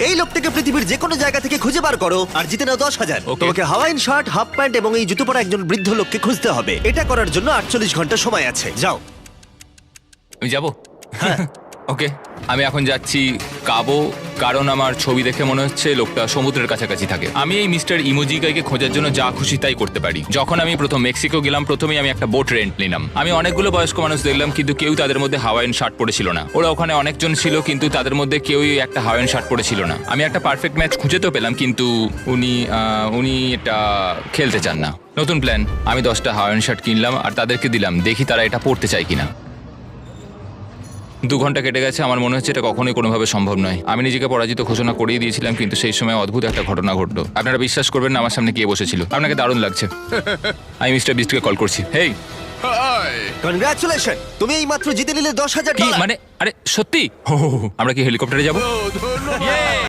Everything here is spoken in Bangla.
এই লোকটাকে পৃথিবীর যে কোনো জায়গা থেকে খুঁজে বার করো আর জিতে নাও 10,000। Okay. তোমাকে হাওয়াইন শার্ট, হাফ প্যান্ট এবং এই জুতো পরা একজন বৃদ্ধ লোককে খুঁজতে হবে। এটা করার জন্য 48 ঘন্টা সময় আছে। যাও। আমি যাব ওকে আমি এখন যাচ্ছি কাবো, কারণ আমার ছবি দেখে মনে হচ্ছে লোকটা সমুদ্রের কাছাকাছি থাকে। আমি এই মিস্টার ইমোজিকাইকে খোঁজার জন্য যা খুশি তাই করতে পারি। যখন আমি প্রথম মেক্সিকো গেলাম, প্রথমেই আমি একটা বোট রেন্ট নিলাম। আমি অনেকগুলো বয়স্ক মানুষ দেখলাম, কিন্তু কেউ তাদের মধ্যে হাওয়াইন শার্ট পরেছিল না। ওরা ওখানে অনেকজন ছিল, কিন্তু তাদের মধ্যে কেউই একটা হাওয়াইন শার্ট পরেছিল না। আমি একটা পারফেক্ট ম্যাচ খুঁজে তো পেলাম, কিন্তু উনি এটা খেলতে চান না। নতুন প্ল্যান, আমি 10টা হাওয়াইন শার্ট কিনলাম আর তাদেরকে দিলাম, দেখি তারা এটা পরতে চায় কিনা। 2 ঘন্টা কেটে গেছে, আমার মনে হচ্ছে এটা কখনোই কোনোভাবে সম্ভব নয়। আমি নিজেকে পরাজিত ঘোষণা করেই দিয়েছিলাম, কিন্তু সেই সময় অদ্ভুত একটা ঘটনা ঘটলো। আপনারা বিশ্বাস করবেন না, আমার সামনে কে বসেছিল। আপনাকে দারুণ লাগছে। আমি মিস্টার বিস্টকে কল করছি। হেই, কনগ্রাচুলেশন, তুমি এই মাত্র জিতে নিলে 10,000 কি ডলার। মানে? আরে সত্যি? আমরা কি হেলিকপ্টারে যাবো?